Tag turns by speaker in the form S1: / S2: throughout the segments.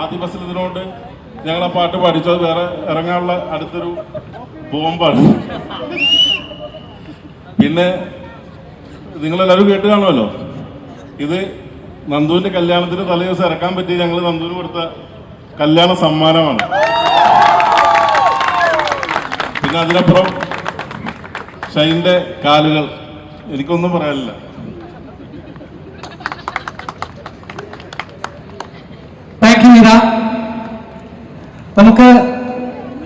S1: ആദ്യ ബസ്സിൽ ഇതിനോണ്ട് ഞങ്ങൾ ആ പാട്ട് പഠിച്ചത് വേറെ ഇറങ്ങാനുള്ള അടുത്തൊരു ബോംബാണ്. പിന്നെ നിങ്ങളെല്ലാവരും കേട്ട് കാണുമല്ലോ, ഇത് നന്ദുവിന്റെ കല്യാണത്തിന് തലേ ദിവസം ഇറക്കാൻ പറ്റി ഞങ്ങൾ നന്ദുവിന് കൊടുത്ത കല്യാണ സമ്മാനമാണ്. പിന്നെ അതിനപ്പുറം ഷൈൻ്റെ കാലുകൾ, എനിക്കൊന്നും പറയാനില്ല.
S2: Thank you Meera. നമുക്ക്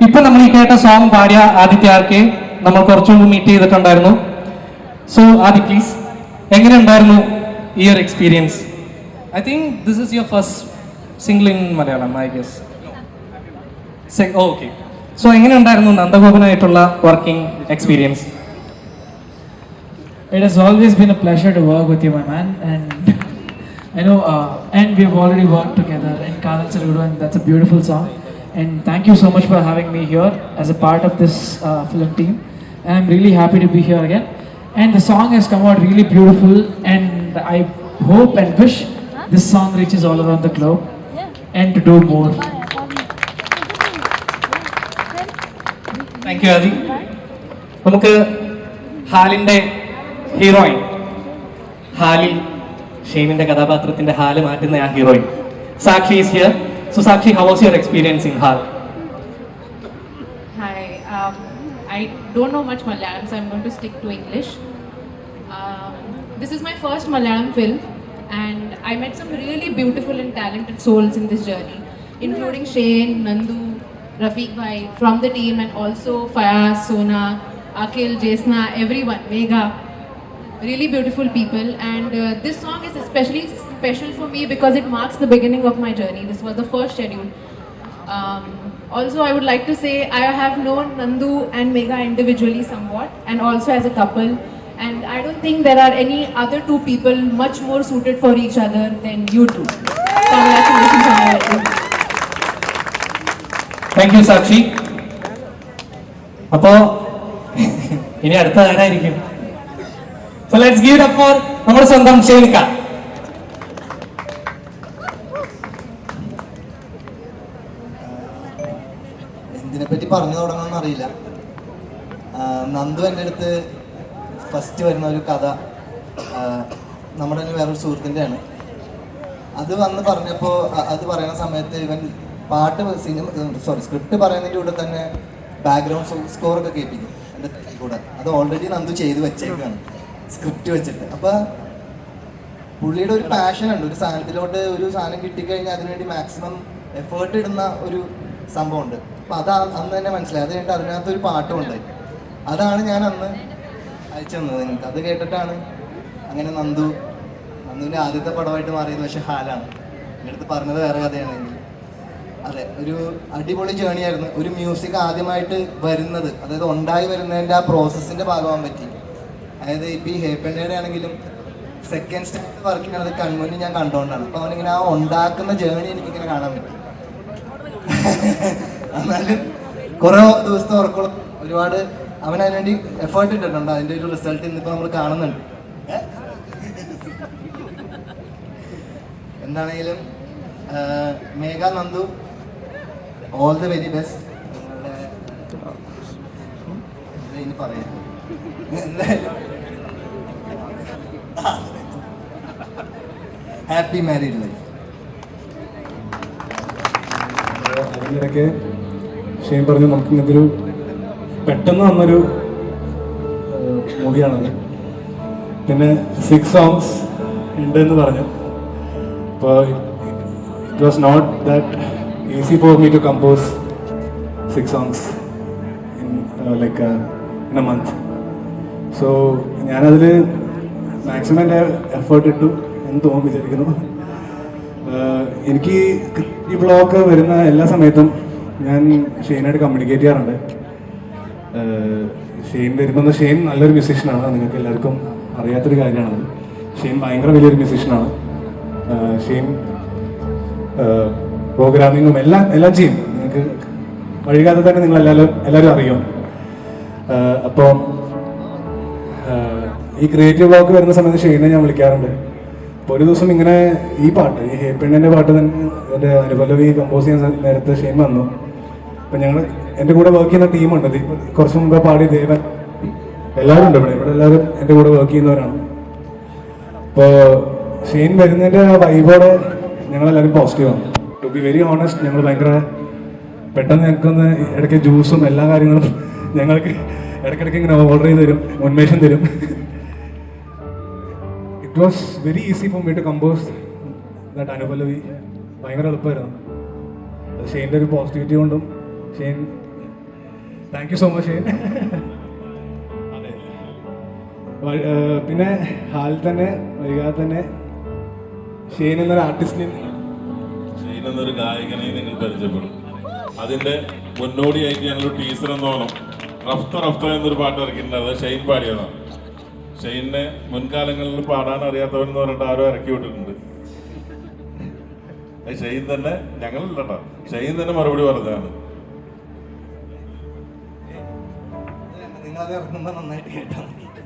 S2: ഇപ്പൊ നമ്മൾ ഈ കേട്ട സോങ് പാടിയ ആദിത്യാർക്ക് നമ്മൾ കുറച്ചു മുമ്പ് മീറ്റ് ചെയ്തിട്ടുണ്ടായിരുന്നു. സോ ആദി പ്ലീസ്, എങ്ങനെ ഉണ്ടായിരുന്നു ഈ ഒരു experience? I think this is your first single in Malayalam, I guess. Okay, so എങ്ങനെ ഉണ്ടായിരുന്നു നന്ദഗോപനായിട്ടുള്ള working experience?
S3: It has always been a pleasure to work with you, my man, and I know, and we have already worked together in Kanal Selgudu, and that's a beautiful song. And thank you so much for having me here as a part of this film team. And I'm really happy to be here again. And the song has come out really beautiful, and I hope and wish this song reaches all around the globe and to do more.
S2: Thank you Aadi. നമുക്ക് ഹാലിൻ്റെ heroine, ഹാലിൽ ഷെയ്നിന്റെ കഥാപാത്രത്തിന്റെ ഹാല് മാറ്റുന്ന ആ heroine Sakshi is here. So Sakshi, how was your experience in Haal?
S4: Hi, I don't know much Malayalam, so I'm going to stick to English. This is my first Malayalam film, and I met some really beautiful and talented souls in this journey, including Shane, Nandu, Rafiq Bhai from the team, and also Fayaz, Sona, Akhil, Jesna, everyone, Megha. Really beautiful people, and this song is especially special for me because it marks the beginning of my journey. This was the first schedule. Also, I would like to say I have known Nandu and Megha individually somewhat, and also as a couple, and I don't think there are any other two people much more suited for each other than you two. Congratulations on your wedding.
S2: Thank you സാക്ഷി. അപ്പോ ഇനി അടുത്ത ആരായിരിക്കും? So let's give it up for നമ്മുടെ സ്വന്തം ഷെയ്ൻക.
S5: ഇതിനെപ്പറ്റി പറഞ്ഞു തുടങ്ങണമെന്ന് അറിയില്ല. നന്ദു എൻ്റെ അടുത്ത് ഫസ്റ്റ് വരുന്ന ഒരു കഥ നമ്മുടെ തന്നെ വേറൊരു സുഹൃത്തിൻ്റെ ആണ്. അത് വന്ന് പറഞ്ഞപ്പോൾ അത് പറയുന്ന സമയത്ത് ഇവൻ പാട്ട് സ്ക്രിപ്റ്റ് പറയുന്നതിൻ്റെ കൂടെ തന്നെ ബാക്ക്ഗ്രൗണ്ട് സ്കോറൊക്കെ കേൾപ്പിക്കും എൻ്റെ കൂടെ. അത് ഓൾറെഡി നന്ദു ചെയ്ത് വെച്ചേക്കാണ് സ്ക്രിപ്റ്റ് വെച്ചിട്ട്. അപ്പോൾ പുള്ളിയുടെ ഒരു പാഷനുണ്ട്, ഒരു സാധനത്തിലോട്ട് ഒരു സാധനം കിട്ടിക്കഴിഞ്ഞാൽ അതിനുവേണ്ടി മാക്സിമം എഫേർട്ട് ഇടുന്ന ഒരു സംഭവമുണ്ട്. അപ്പോൾ അത് അന്ന് തന്നെ മനസ്സിലായി. അത് കഴിഞ്ഞിട്ട് അതിനകത്തൊരു പാട്ടും ഉണ്ടായി. അതാണ് ഞാൻ അന്ന് അയച്ചു തന്നത് നിങ്ങൾക്ക്. അത് കേട്ടിട്ടാണ് അങ്ങനെ നന്ദുവിൻ്റെ ആദ്യത്തെ പടമായിട്ട് മാറിയത്. പക്ഷേ ഹാലാണ് എൻ്റെ അടുത്ത് പറഞ്ഞത് വേറെ കഥയാണെങ്കിൽ. അതെ, ഒരു അടിപൊളി ജേണി ആയിരുന്നു. ഒരു മ്യൂസിക് ആദ്യമായിട്ട് വരുന്നത്, അതായത് ഉണ്ടായി വരുന്നതിൻ്റെ ആ പ്രോസസ്സിൻ്റെ ഭാഗമാകാൻ പറ്റി. അതായത് ഇപ്പോൾ ഈ ഹേപ്പൻഡേയുടെ ആണെങ്കിലും സെക്കൻഡ് സ്റ്റെപ്പ് വർക്ക് ചെയ്യുന്നത് കൺമുന്നിൽ ഞാൻ കണ്ടുകൊണ്ടാണ്. അപ്പോൾ അവനിങ്ങനെ ആ ഉണ്ടാക്കുന്ന ജേണി എനിക്കിങ്ങനെ കാണാൻ പറ്റി. എന്നാലും കുറേ ദിവസത്തെ ഉറക്കോളം ഒരുപാട് അവൻ അതിനുവേണ്ടി എഫേർട്ട് ഇട്ടിട്ടുണ്ട്. അതിൻ്റെ ഒരു റിസൾട്ട് ഇന്നിപ്പോൾ നമ്മൾ കാണുന്നുണ്ട്. എന്താണെങ്കിലും Megha, Nandu, all the very best. ഇനി പറയാം എന്തായാലും ഹാപ്പി മാരീഡ് ലൈഫ്.
S6: അതിനിടയ്ക്ക് ഷെയ്ൻ പറഞ്ഞു നമുക്ക് ഇങ്ങനത്തെ ഒരു പെട്ടെന്ന് വന്നൊരു മൂവിയാണത്. പിന്നെ 6 songs ഉണ്ടെന്ന് പറഞ്ഞു. അപ്പോൾ it was not that easy for me to compose 6 songs in a month. So ഞാനതിൽ മാക്സിമം എൻ്റെ എഫേർട്ട് ഇട്ടു എന്ന് വിചാരിക്കുന്നു. എനിക്ക് ഈ ബ്ലോഗ് വരുന്ന എല്ലാ സമയത്തും ഞാൻ ഷെയ്നായിട്ട് കമ്മ്യൂണിക്കേറ്റ് ചെയ്യാറുണ്ട്. ഷെയ്ൻ വരുമ്പോൾ ഷെയ്ൻ നല്ലൊരു മ്യൂസീഷ്യനാണ്, നിങ്ങൾക്ക് എല്ലാവർക്കും അറിയാത്തൊരു കാര്യമാണത്. ഷെയ്ൻ ഭയങ്കര വലിയൊരു മ്യൂസീഷ്യനാണ്. ഷെയ്ൻ പ്രോഗ്രാമിങ്ങും എല്ലാം ചെയ്യും. നിങ്ങൾക്ക് വഴികാതെ തന്നെ നിങ്ങൾ എല്ലാവരും അറിയും. അപ്പോൾ ഈ ക്രിയേറ്റീവ് ബ്ലോഗ് വരുന്ന സമയത്ത് ഷെയ്നെ ഞാൻ വിളിക്കാറുണ്ട്. അപ്പോൾ ഒരു ദിവസം ഇങ്ങനെ ഈ പാട്ട്, ഈ ഹേ പെണ്ണിൻ്റെ പാട്ട് തന്നെ എൻ്റെ അനുപല്ലവി കമ്പോസ് ചെയ്യാൻ നേരത്തെ ഷെയിൻ വന്നു. അപ്പം ഞങ്ങൾ എൻ്റെ കൂടെ വർക്ക് ചെയ്യുന്ന ടീമുണ്ട്. കുറച്ച് മുമ്പ് പാടി ദേവൻ, എല്ലാവരും ഉണ്ട് ഇവിടെ എല്ലാവരും എൻ്റെ കൂടെ വർക്ക് ചെയ്യുന്നവരാണ്. അപ്പോൾ ഷെയിൻ വരുന്നതിൻ്റെ ആ വൈബോടെ ഞങ്ങളെല്ലാവരും പോസിറ്റീവാണ്. ടു ബി വെരി ഓണസ്റ്റ്, ഞങ്ങൾ ഭയങ്കര പെട്ടെന്ന് ഞങ്ങൾക്കൊന്ന് ഇടയ്ക്ക് ജ്യൂസും എല്ലാ കാര്യങ്ങളും ഞങ്ങൾക്ക് ഇടയ്ക്കിടയ്ക്ക് ഇങ്ങനെ ഓർഡർ ചെയ്ത് തരും, ഉന്മേഷം തരും. It was very easy for me to compose that anupallavi. ഭയങ്കര എളുപ്പമായിരുന്നു. ഷെയിൻ്റെ ഒരു പോസിറ്റിവിറ്റി കൊണ്ടും Shane, thank you so much Shane. അതെ, പിന്നെ ഹാൽ തന്നെ വൈകാതെ തന്നെ ഷെയിൻ എന്നൊരു ആർട്ടിസ്റ്റിനെ,
S1: ഷെയിൻ എന്നൊരു ഗായകനെ നിങ്ങൾ പരിചയപ്പെടും. അതിന്റെ മുന്നോടിയായിട്ട് ഞങ്ങൾ ടീച്ചർ എന്നോണം റഫ്ത എന്നൊരു പാട്ട് ഇറക്കിയിട്ടുണ്ട്. അത് ഷെയിൻ പാടിയതാണ്. ഷെയിനെ മുൻകാലങ്ങളിൽ പാടാൻ അറിയാത്തവരെന്ന് പറഞ്ഞിട്ട് ആരോ ഇറക്കി വിട്ടിട്ടുണ്ട്. ഷെയിൻ തന്നെ, ഞങ്ങളില്ല കേട്ടോ, ഷെയിൻ തന്നെ മറുപടി പറഞ്ഞതാണ്.
S5: നിങ്ങളത് ഇറങ്ങുമ്പോൾ നന്നായിട്ട് കേട്ടാൽ മതി.